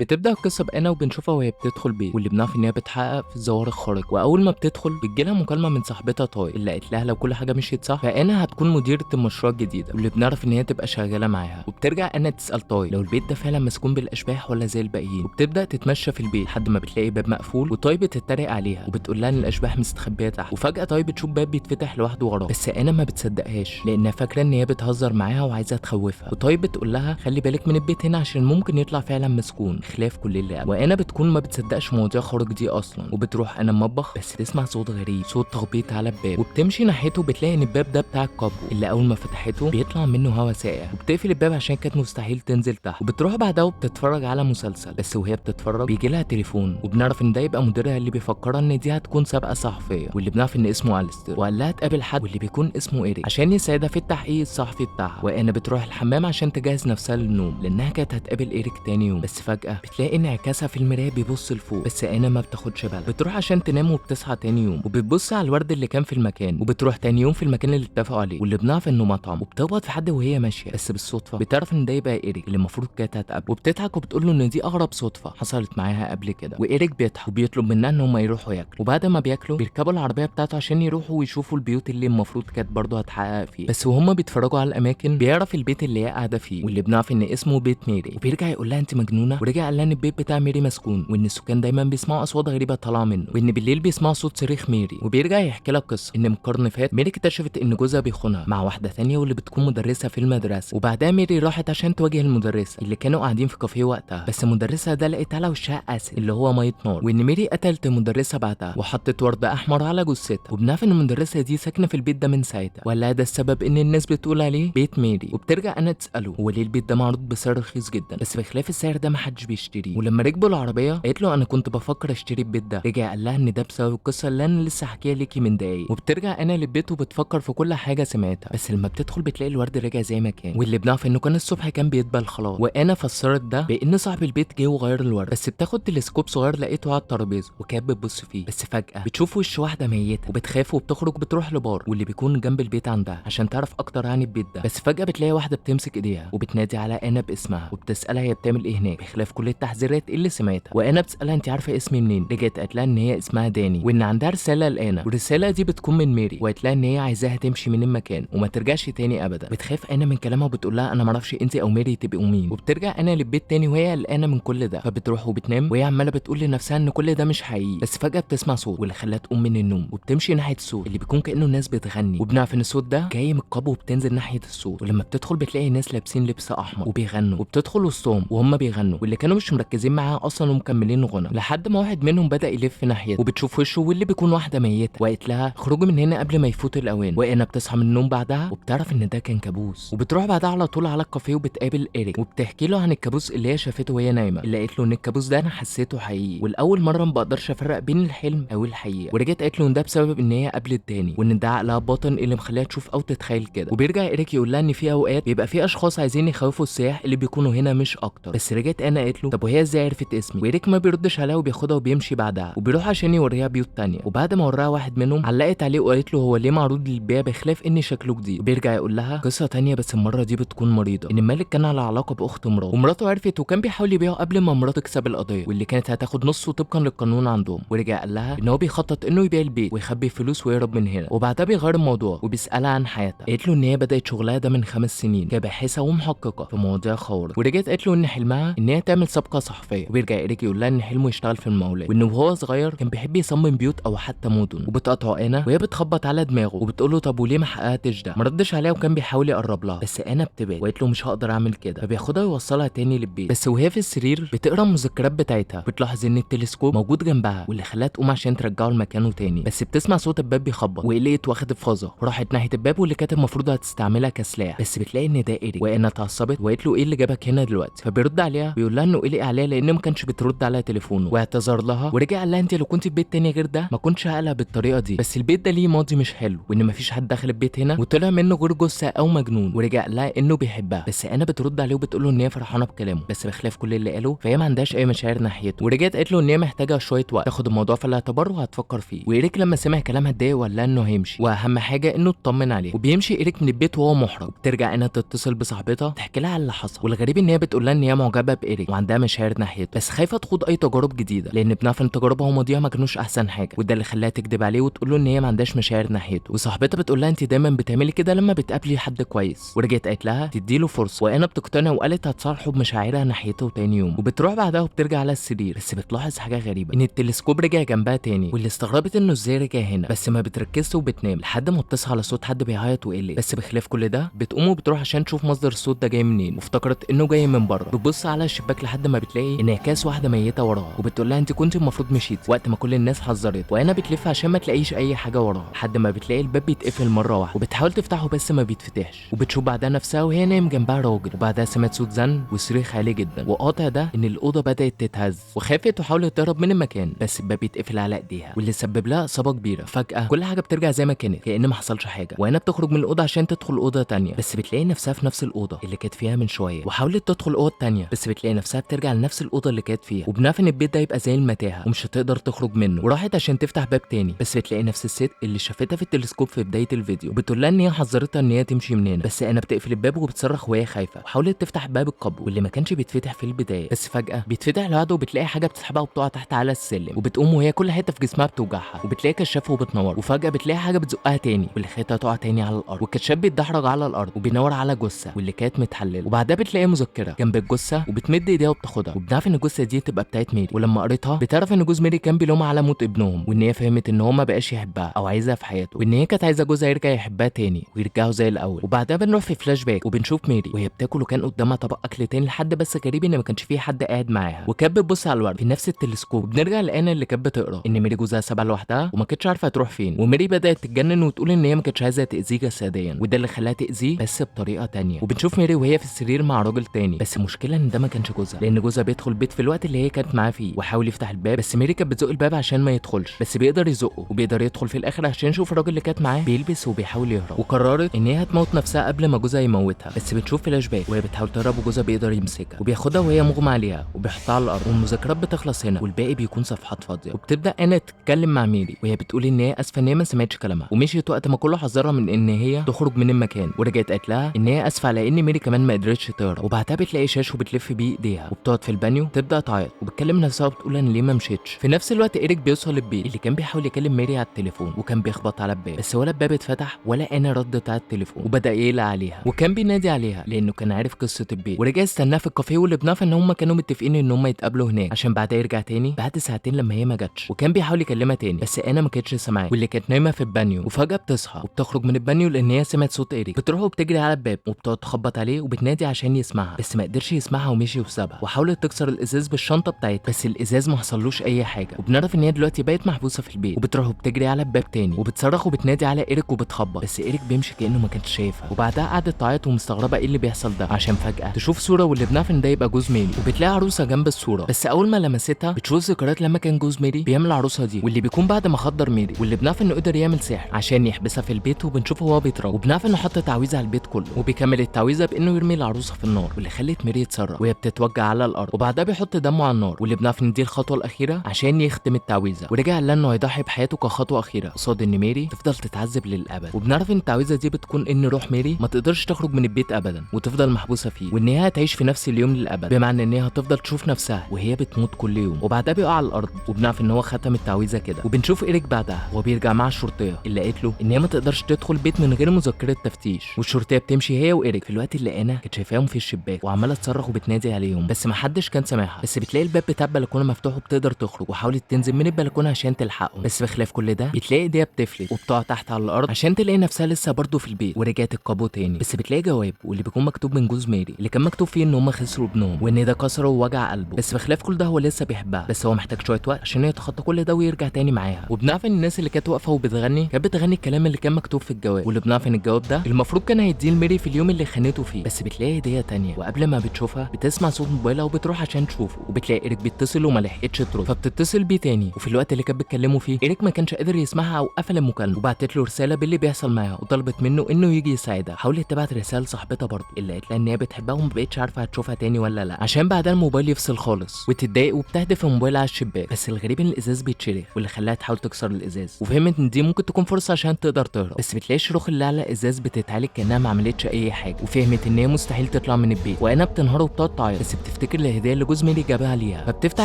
بتبدأ القصة بأنا وبنشوفها وهي بتدخل بيت، واللي بنعرف إن هي بتحقق في الظواهر الخارقة، وأول ما بتدخل بتجيلها مكالمة من صاحبتها طارق اللي قالت لها لو كل حاجة مشيت صح فأنا هتكون مديرة المشروع الجديدة، واللي بنعرف إن هي تبقى شغالة معاها. وبترجع أنا تسأل طارق لو البيت ده فعلا مسكون بالأشباح ولا زي الباقيين، وبتبدأ تتمشى في البيت لحد ما بتلاقي باب مقفول، وطارق بتتريق عليها وبتقول لها إن الأشباح مستخبية تحت. وفجأة طارق بتشوف باب بيتفتح لوحده وراه، بس أنا ما بتصدقهاش لأنها فاكرة إن هي بتهزر معاها وعايزة تخوفها. وطارق بتقول لها خلي بالك من البيت هنا عشان ممكن يطلع فعلا مسكون خلاف كل اللي قبل. وانا بتكون ما بتصدقش مواضيع خارج دي اصلا، وبتروح انا المطبخ بس تسمع صوت غريب، صوت تخبيط على الباب، وبتمشي ناحيته بتلاقي ان الباب ده بتاع الكابو اللي اول ما فتحته بيطلع منه هوا ساقع، وبتقفل الباب عشان كانت مستحيل تنزل تحت. وبتروح بعدها وبتتفرج على مسلسل، بس وهي بتتفرج بيجي لها تليفون، وبنعرف ان ده يبقى مديرها اللي بيفكرها ان دي هتكون سابقه صحفيه، واللي بنعرف ان اسمه اليستر، وقال لها تقابل حد واللي بيكون اسمه ايريك عشان يساعدها في التحقيق الصحفي بتاعها. وانا بتروح الحمام عشان تجهز نفسها للنوم لانها كانت هتقابل ايريك تاني يوم، بس فجاه بتلاقي انعكاسها في المرايه بيبص لفوق، بس انا ما بتاخدش بالها. بتروح عشان تنام وبتصحى تاني يوم وبتبص على الورد اللي كان في المكان، وبتروح تاني يوم في المكان اللي اتفقوا عليه واللي بنعرف انه مطعم، وبتخبط في حد وهي ماشيه، بس بالصدفه بتعرف ان ده يبقى ايريك اللي المفروض كانت هتقابله، وبتضحك وبتقول له ان دي اغرب صدفه حصلت معاها قبل كده. وايريك بيضحك وبيطلب منها ان هم يروحوا ياكلوا، وبعد ما بياكلوا بيركبوا العربيه بتاعته عشان يروحوا ويشوفوا البيوت اللي المفروض كانت برضه هتحقق فيه. بس وهم بيتفرجوا على الاماكن بيعرف البيت اللي هي قاعده فيه، واللي بنعرف ان اسمه بيت ميري، وبيرجع يقول لها انت مجنونه، ورجع قال لها ان البيت بتاع ميري مسكون، وان السكان دايما بيسمعوا اصوات غريبه طالعه منه، وان بالليل بيسمعوا صوت صريخ ميري. وبيرجع يحكي لها قصه ان من قرن فات ميري اكتشفت ان جوزها بيخونها مع واحده ثانيه واللي بتكون مدرسه في المدرسه، وبعدها ميري راحت عشان تواجه المدرسه اللي كانوا قاعدين في كافيه وقتها، بس المدرسه ده لقيت على وشها اسد اللي هو ميه نار، وان ميري قتلت المدرسه بعدها وحطت ورد احمر على جثتها. وبنعرف ان المدرسه دي ساكنه في البيت ده من ساعتها، ولا ده السبب ان الناس بتقول عليه بيت ميري. وبترجع انا تساله هو ليه البيت ده معروض بسعر رخيص جدا، بس بخلاف السعر ده محدش بيشتريه. ولما ركبوا العربيه قالت له انا كنت بفكر اشتري البيت ده، رجع قال لها ان ده بسبب القصه اللي انا لسه حكيها ليكي من دقايق. وبترجع انا للبيت وبتفكر في كل حاجه سمعتها، بس لما بتدخل بتلاقي الورد رجع زي ما كان، واللي بنعرف انه كان الصبح كان بيدبل خلاص. وانا فسرت ده بان صاحب البيت جه وغير الورد، بس بتاخد تلسكوب صغير لقيته على الترابيزه وكانت بتبص فيه، بس فجاه بتشوف وش واحده ميته وبتخاف وبتخرج بتروح لبار واللي بيكون جنب البيت عندها عشان تعرف اكتر عن البيت ده. بس فجاه بتلاقي واحده بتمسك ايديها وبتنادي على انا باسمها، وبتسالها هي بتعمل ايه هناك بخلاف كل التحذيرات اللي سمعتها. وانا بتسالها انت عارفه اسمي منين، رجعت قالت لها ان هي اسمها داني وان عندها رساله لانا، والرساله دي بتكون من ميري، وقالت لها ان هي عايزاها تمشي من المكان وما ترجعش تاني ابدا. بتخاف انا من كلامها وبتقول لها انا ما اعرفش انت او ميري تبقوا مين. وبترجع انا للبيت تاني وهي قلقانه من كل ده، فبتروح وبتنام وهي عماله بتقول لنفسها ان كل ده مش حقيقي. بس فجاه بتسمع صوت واللي خلاها تقوم من النوم وبتمشي ناحيه الصوت اللي بيكون كانه الناس بتغني، وبنعرف ان الصوت ده جاي من القبو وبتنزل ناحيه الصوت. ولما بتدخل بتلاقي ناس لابسين لبس احمر وبيغنوا، وبتدخل وسطهم وهم بيغنوا واللي كانوا مش مركزين معاها اصلا ومكملين غنى لحد ما واحد منهم بدا يلف ناحيتها وبتشوف وشه واللي بيكون واحده ميته، وقالت لها اخرجوا من هنا قبل ما يفوت الاوان. وانا بتصحى من النوم بعدها وبتعرف ان ده كان كابوس، وبتروح بعدها على طول على الكافيه وبتقابل ايريك وبتحكي له عن الكابوس اللي هي شافته وهي نايمه، اللي قالت له ان الكابوس ده انا حسيته حقيقي والاول مره ما بقدرش افرق بين الحلم او الحقيقه. ورجعت قالت له ان ده بسبب ان هي قابلت داني وان ده عقلها باطن اللي مخليها تشوف او تتخيل كده. وبيرجع ايريك يقول لها ان في اوقات بيبقى في اشخاص عايزين يخوفوا السياح اللي بيكونوا هنا مش اكتر. بس رجعت انا قالت له طب وهي ازاي عرفت اسمي، وايريك ما بيردش عليها وبياخدها وبيمشي بعدها وبيروح عشان يوريها بيوت تانية. وبعد ما وراها واحد منهم علقت عليه وقالت له هو ليه معروض للبيع بخلاف ان شكله جديد. وبيرجع يقول لها قصه تانية بس المره دي بتكون مريضه، ان الملك كان على علاقه باخت مراته ومراته عرفت وكان بيحاول يبيعه قبل ما مراته تكسب القضيه واللي كانت هتاخد نصه طبقا للقانون عندهم. ورجع قال لها ان هو بيخطط انه يبيع البيت ويخبي فلوس ويهرب من هنا. وبعدها بيغير الموضوع وبيسالها عن حياتها، قالت له ان هي بدات شغلها ده من 5 سنين كباحثه ومحققه في مواضيع خوارق. ورجعت قالت له ان حلمها ان هي تعمل سابقه صحفيه. وبيرجع ايريك يقول لها ان حلمه يشتغل في المقاولات وانه وهو صغير كان بيحب يصمم بيوت او حتى مدن. وبتقطعه انا وهي بتخبط على دماغه وبتقول له طب وليه ما حققتش ده، ما ردش عليها وكان بيحاول يقرب لها بس انا بتبعد وقالت له مش هقدر اعمل كده. فبياخدها ويوصلها تاني للبيت، بس وهي في السرير بتقرا المذكرات بتاعتها بتلاحظ ان التلسكوب موجود جنبها واللي خلاها تقوم عشان ترجعه لمكانه تاني. بس بتسمع صوت الباب بيخبط وقلقت واخدت فازه وراحت ناحيه الباب واللي كانت المفروض هتستعملها كسلاح، بس بتلاقي ان ده ايريك. وانا اتعصبت وقالت له ايه اللي جابك هنا دلوقتي، فبيرد عليها بيقول لها انه قلق عليها لانه ما كانش بترد على تليفونه واعتذر لها. ورجع قال لها انت لو كنت في بيت تاني غير ده ما كنتش هقلق بالطريقه دي، بس البيت ده ليه ماضي مش حلو وان مفيش حد دخل البيت هنا وطلع منه غير جثه او مجنون. ورجع قال لها انه بيحبها، بس انا بترد عليه وبتقول له ان هي فرحانه بكلامه بس بخلاف كل اللي قاله فهي ما عندهاش اي مشاعر ناحيته. ورجعت قالت له ان هي محتاجه شويه وقت تاخد الموضوع في الاعتبار وهتفكر فيه. وايريك لما سمع كلامها اتضايق وقال لها انه هيمشي واهم حاجه انه اطمن عليه. وبيمشي ايريك من البيت وهو محرج. وبترجع انا تتصل بصاحبتها تحكي لها على اللي حصل، والغريب ان هي بتقول لها ان هي معجبه بايريك وعندها عندها مشاعر ناحيته، بس خايفه تخوض اي تجارب جديده لان بنعرف ان تجاربها وماضيها ما كانوش احسن حاجه، وده اللي خلاها تكذب عليه وتقول له ان هي ما عندهاش مشاعر ناحيته. وصاحبتها بتقول لها انت دايما بتعملي كده لما بتقابلي حد كويس، ورجعت قالت لها تديله فرصه، وانا بتقتنع وقالت هتصالحه بمشاعرها ناحيته تاني يوم. وبتروح بعدها وبترجع على السرير، بس بتلاحظ حاجه غريبه، ان التلسكوب رجع جنبها تاني، واللي استغربت انه ازاي رجع هنا، بس ما بتركزش وبتنام لحد ما بتصحى على صوت حد بيعيط وقلق. بس بخلاف كل ده بتقوم وبتروح عشان تشوف مصدر الصوت ده جاي منين، وافتكرت انه جاي من بره. بتبص على الشباك لحد ما بتلاقي انعكاس واحده ميته وراها، وبتقول لها انت كنت المفروض مشيتي وقت ما كل الناس حذرت. وانا بتلف عشان ما تلاقيش اي حاجه وراها لحد ما بتلاقي الباب بيتقفل مره واحده، وبتحاول تفتحه بس ما بيتفتحش. وبتشوف بعدها نفسها وهي نايم جنبها راجل، وبعدها سمعت صوت زن وصريخ عالي جدا، وقاطع ده ان الاوضه بدات تتهز، وخافت وحاولت تهرب من المكان بس الباب بيتقفل على ايديها، واللي سبب لها اصابه كبيره. فجاه كل حاجه بترجع زي ما كانت كأن ما حصلش حاجه، وانا بتخرج من الاوضه عشان تدخل اوضه تانية، بس بتلاقي نفسها في نفس الاوضه اللي كانت فيها من شويه. وحاولت تدخل اوضه تانية بس بتلاقي نفسها بترجع لنفس الاوضه اللي كانت فيها، وبنعرف ان البيت ده يبقى زي المتاهه ومش هتقدر تخرج منه. وراحت عشان تفتح باب تاني، بس بتلاقي نفس الست اللي شافتها في التلسكوب في بدايه الفيديو، بتقول لها ان هي حذرتها ان هي تمشي من هنا، بس انا بتقفل الباب وبتصرخ وهي خايفه، وحاولت تفتح باب القبو واللي ما كانش بيتفتح في البدايه، بس فجاه بيتفتح لوحده، وبتلاقي حاجه بتسحبها وبتقع تحت على السلم، وبتقوم وهي كل حته في جسمها بتوجعها، وبتلاقي كشاف وبتنور، وفجاه بتلاقي حاجه بتزقها تاني واللي خلتها تقع تاني على الارض، والكشاف بيتدحرج على الارض وبينور على جثه واللي كانت متحلله. وبعدها بتلاقي مذكره جنب الجثه وبتمد ايديها وبتاخدها، وبنعرف ان الجثه دي تبقى بتاعت ميري. ولما قريتها بتعرف ان جوز ميري كان بيلومها على موت ابنهم، وان هي فهمت ان هو ما بقاش يحبها او عايزها في حياته، وان هي كانت عايزه جوزها يرجع يحبها تاني ويرجعوا زي الاول. وبعدها بنروح في فلاش باك وبنشوف ميري وهي بتاكل، وكان قدامها طبق اكل تاني لحد بس غريب ان ما كانش فيه حد قاعد معاها، وكانت بتبص على الورد في نفس التلسكوب. وبنرجع لانا اللي كانت بتقرا ان ميري جوزها سابها لوحدها وما كانتش عارفه تروح فين، وميري بدات تتجنن وتقول ان هي ما كانتش عايزه تاذيه جسديا، وده اللي خلاها تاذيه بس بطريقه تانية. وبنشوف ميري وهي في السرير مع راجل تاني، بس المشكله ان ده ما كانش جوزها، لان جوزها بيدخل البيت في الوقت اللي هي كانت معاه فيه وحاول يفتح الباب، بس ميري كانت بتزق الباب عشان ما يدخلش، بس بيقدر يزقه وبيقدر يدخل في الاخر عشان يشوف الراجل اللي كانت معاه بيلبس وبيحاول يهرب. وقررت ان هي هتموت نفسها قبل ما جوزها يموتها، بس بنشوف فلاش باك وهي بتحاول تهرب وجوزها بيقدر يمسكها وبياخدها وهي مغمى عليها وبيحطها على الارض، والمذكرات بتخلص هنا والباقي بيكون صفحات فاضيه. وبتبدا انا تتكلم مع ميري وهي بتقول ان هي اسفه ان هي ما سمعتش كلامها ومشيت وقت ما كله حذرها من ان هي تخرج من المكان، ورجعت قالت لها ان هي اسفه على ان ميري كمان ما قدرتش تهرب. وبعدها بتلاقي شاش وبتلف بيه ايديها وبتقعد في البانيو تبدا تعيط وبتكلم نفسها وبتقول انا ليه ما مشيتش. في نفس الوقت ايريك بيوصل البيت اللي كان بيحاول يكلم ميري على التليفون، وكان بيخبط على الباب بس ولا الباب اتفتح ولا انا ردت على التليفون، وبدا يقلق عليها وكان بينادي عليها لانه كان عارف قصه البيت. ورجع استناها في الكافيه، واللي بنعرف ان هم كانوا متفقين ان هم يتقابلوا هناك عشان بعدها يرجع تاني بعد ساعتين لما هي ما جاتش، وكان بيحاول يكلمها تاني بس انا ما كانتش سامعاه، واللي كانت نايمه في البانيو. وفجاه بتصحى وبتخرج من البانيو لان هي سمعت صوت ايريك، بتروح وبتجري على الباب وبتقعد تخبط عليه وبتنادي عشان يسمعها، بس ما قدرش يسمعها ومشي وسابها، وحاولت تكسر الازاز بالشنطه بتاعتها بس الازاز ما حصلوش اي حاجه. وبنعرف ان هي دلوقتي بقت محبوسه في البيت، وبتروح وبتجري على الباب تاني وبتصرخ وبتنادي على ايريك وبتخبط، بس ايريك بيمشي كانه ما كانش شايفها. وبعدها قعدت تعيط ومستغربه ايه اللي بيحصل ده، عشان فجاه تشوف صوره واللي بنعرف ان ده يبقى جوز ميري، وبتلاقي عروسه جنب الصوره، بس اول ما لمستها بتشوف ذكريات لما كان جوز ميري بيعمل العروسه دي، واللي بيكون بعد ما خدر ميري، واللي بنعرف انه قدر يعمل سحر عشان يحبسها في البيت، وبنشوفه وهو بيتراوغ، وبنعرف انه حط تعويذه على البيت كله، وبيكمل التعويذه بانه يرمي العروسه في النار، واللي خلت ميري تصرخ وهي بتتوجع على الارض، وبعدها بيحط دمه على النار، واللي بنعرف ان دي الخطوه الاخيره عشان يختم التعويذه، ورجع قال انه هيضحي بحياته كخطوه اخيره قصاد ان ميري تفضل تتعذب للابد. وبنعرف ان التعويذه دي بتكون ان روح ميري ما تقدرش تخرج من البيت ابدا وتفضل محبوسه فيه، وان هي هتعيش في نفس اليوم للابد، بمعنى ان هي هتفضل تشوف نفسها وهي بتموت كل يوم. وبعدها بيقع على الارض، وبنعرف ان هو ختم التعويذه كده. وبنشوف ايريك بعدها وهو بيرجع مع الشرطيه اللي قالت له ان هي ما تقدرش تدخل البيت من غير مذكره تفتيش، والشرطيه بتمشي هي وايريك في الوقت اللي انا كانت شايفاهم في الشباك وعماله تصرخ وبتنادي عليهم، بس ما حدش كان سامعها. بس بتلاقي الباب بتاع البلكونه مفتوح وبتقدر تخرج، وحاولت تنزل من البلكونه عشان تلحقهم، بس بخلاف كل ده بتلاقي ايديها بتفلت وبتقع تحت على الارض عشان تلاقي نفسها لسه برضه في البيت، ورجعت القابو تاني، بس بتلاقي جواب واللي بيكون مكتوب من جوز ميري اللي كان مكتوب فيه ان هم خسروا ابنهم وان ده كسره ووجع قلبه، بس بخلاف كل ده هو لسه بيحبها، بس هو محتاج شويه وقت عشان يتخطى كل ده ويرجع تاني معاها. وبنعرف ان الناس اللي كانت واقفه وبتغني كانت بتغني الكلام اللي كان مكتوب في الجواب، واللي بنعرف ان الجواب ده المفروض كان هيديه لميري في اليوم اللي خانته فيه، بس بتلاقي هديه تانيه، وقبل ما بتشوفها بتسمع صوت موبايلها وبتروح عشان تشوفه، وبتلاقي ايريك بيتصل وما لحقتش ترد، فبتتصل بيه تاني، وفي الوقت اللي كانت بتكلمه فيه ايريك ما كانش قادر يسمعها او قفل المكالمه، وبعتت له رساله باللي بيحصل معاها وطلبت منه انه يجي يساعدها. حاولت تبعت رساله لصاحبتها برضه اللي قالت لها ان هي بتحبها وما بقتش عارفه هتشوفها تاني ولا لا، عشان بعدها الموبايل يفصل خالص وتتضايق وبتهدف الموبايل على الشباك، بس الغريب ان الازاز بيتشرخ واللي خلاها تحاول تكسر الازاز، وفهمت ان دي ممكن تكون فرصه عشان تقدر تهرب، بس بتلاقي الشروخ اللي على الازاز بتتعالج كانها ما عملتش اي حاجه، وفهمت ان هي مستحيل تطلع من البيت، وانا بتنهار وبتقعد تعيط، بس بتفتكر الهديه اللي جوز ميري جابها ليها، فبتفتح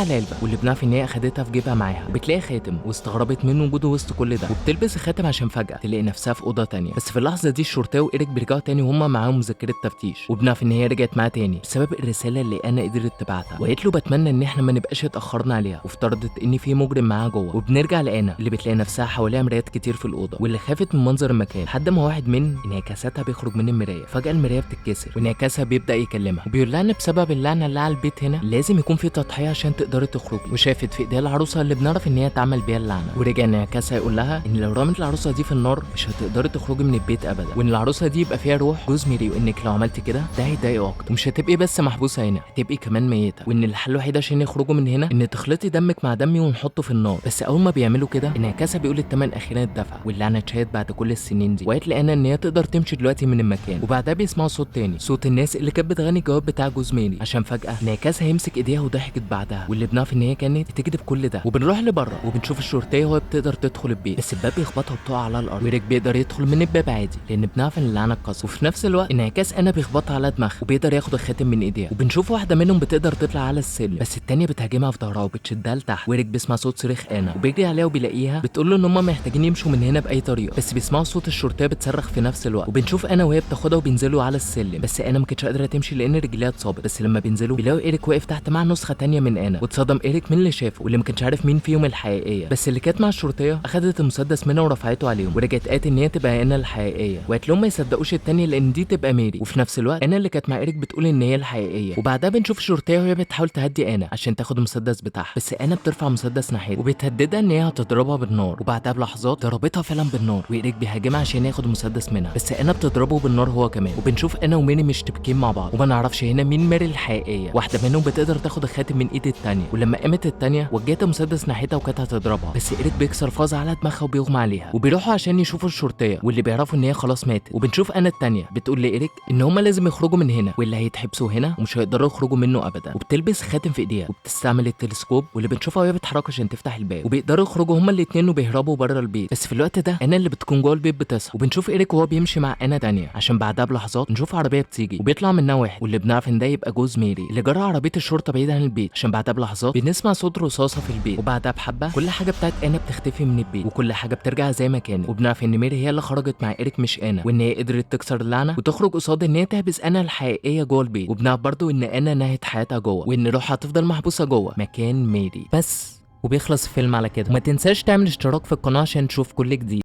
العلبه واللي بنعرف ان هي اخدتها في جيبها معاها، وبتلاقي خاتم واستغربت من وجوده وسط كل ده، وبتلبس الخاتم عشان فجاه تلاقي نفسها في اوضه تانية. بس في اللحظه دي الشرطه وايريك بيرجعوا تاني وهم معاهم مذكره تفتيش، وبنعرف ان هي رجعت معاه تاني بسبب الرساله اللي انا قدرت تبعتها، وقالت له بتمنى ان احنا ما نبقاش اتاخرنا عليها، وافترضت ان في مجرم معاها جوه. وبنرجع لانا اللي بتلاقي نفسها حواليها مرايات كتير في الاوضه، واللي خافت من منظر المكان لحد ما واحد من انعكاساتها بيخرج من المرايه. فجاه المرايه بتتكسر وانعكاسها بيبدا يكلمها وبيقول لها ان بسبب اللعنه اللي على البيت هنا لازم يكون في تضحيه عشان تقدري تخرجي. وشافت في ايديها العروسه اللي بنعرف ان هي اتعمل بيها اللعنه، ورجع انعكاسها يقول لها ان لو رمت العروسه دي في النار مش هتقدري تخرجي من البيت ابدا، وان العروسه دي يبقى فيها روح جوز ميري، وانك لو عملتي كده ده هيضايقه اكتر، ومش هتبقي بس محبوسه هنا هتبقي كمان ميته، وان الحل الوحيد عشان يخرجوا من هنا ان تخلطي دمك مع دمي ونحطه في النار. بس اول ما بيعملوا كده انعكاسها بيقول الثمن اخيرا اتدفع واللعنه اتشالت بعد كل السنين دي، وقالت لانا ان هي تقدر تمشي دلوقتي من المكان. وبعدها بيسمعوا صوت تاني، صوت الناس اللي كانت بتغني الجواب بتاع جوز ميري، عشان فجاه انعكاسها يمسك ايديها وضحكت بعدها، واللي بنعرف ان هي كانت بتكذب كل ده. وبنروح لبره وبنشوف الشرطيه وهي بتقدر تدخل البيت، بس الباب بيخبطها وبتقع على الارض، وإيريك بيقدر يدخل من الباب عادي لان بنعرف ان اللعنه اتكسرت. وفي نفس الوقت انعكاس انا بيخبطها على دماغها وبيقدر ياخد الخاتم من ايديها، وبنشوف واحده منهم بتقدر تطلع على السلم بس التانيه بتهاجمها في ظهرها وبتشدها لتحت. وإيريك بيسمع صوت صريخ انا وبيجري عليها وبيلاقيها بتقول له ان هم محتاجين يمشوا من هنا باي طريقه، بس بيسمعوا صوت الشرطيه بتصرخ في نفس الوقت. وبنشوف انا وهي بتاخدها وبينزلوا على السلم، بس انا ما كانتش قادره تمشي لان رجليها اتصابت. بس لما بينزلوا بيلاقوا إيريك واقف تحت مع نسخه تانيه من انا، واتصدم إيريك من اللي شافه واللي ما كانش عارف مين فيهم الحقيقيه. بس اللي كانت مع الشرطيه اخدت المسدس منها ورفعته عليهم، ورجعت قالت ان هي تبقى انا الحقيقيه، وقالت لهم ما يصدقوش التانيه لان دي تبقى ميري. وفي نفس الوقت انا اللي كانت مع إيريك بتقول ان هي الحقيقيه. وبعدها بنشوف الشرطيه وهي بتحاول تهدي انا عشان تاخد المسدس بتاعها، بس انا بترفع مسدس ناحيتها وبتهددها ان هي هتضربها بالنار. وبعدها بلحظات ضربتها فعلا بالنار، وإيريك بيهاجمها عشان ياخد المسدس منها، بس انا بتضربه بالنار هو كمان. وبنشوف انا وميري مشتبكين مع بعض وما نعرفش هنا مين ميري الحقيقيه. واحده منهم بتقدر تاخد الخاتم من ايد التانيه، ولما قامت التانيه وجهت المسدس ناحيتها وكانت هتضربها، بس إيريك بيكسر فاز على دماغها وبيغمى عليها. وبيروحوا عشان يشوفوا الشرطيه واللي بيعرفوا ان هي خلاص ماتت. وبنشوف انا التانيه بتقول لإيريك ان هما لازم يخرجوا من هنا واللي هيتحبسوا هنا ومش هيقدروا يخرجوا منه ابدا. وبتلبس خاتم في ايديها وبتستعمل التلسكوب واللي بنشوفها وهي بتتحرك عشان تفتح الباب، وبيقدروا يخرجوا هما الاثنين وبيهربوا بره البيت. بس في الوقت ده انا اللي بتكون جوه البيت بتصحى، وبنشوف إيريك وهو بيمشي مع انا تانيه، عشان بعدها بلحظات نشوف عربيه بتيجي وبيطلع منها واحد واللي بنعرف ان ده يبقى جوز ميري اللي جرى عربيه الشرطه بعيد عن البيت. عشان بعدها بلحظات بنسمع صوت رصاصه في البيت، وبعدها بحبه كل حاجه بتاعت انا بتختفي من البيت وكل حاجه بترجع زي ما كانت. وبنعرف ان ميري هي اللي خرجت مع إيريك مش انا، وان هي قدرت تكسر اللعنه وتخرج قصاد ان هي تحبس انا الحقيقيه جوه البيت. وبنعرف برضو ان انا نهت حياتها جوه وان روحها هتفضل محبوسه جوه مكان ميري بس. وبيخلص الفيلم على كده. وما تنساش تعمل اشتراك في القناه عشان تشوف كل جديد.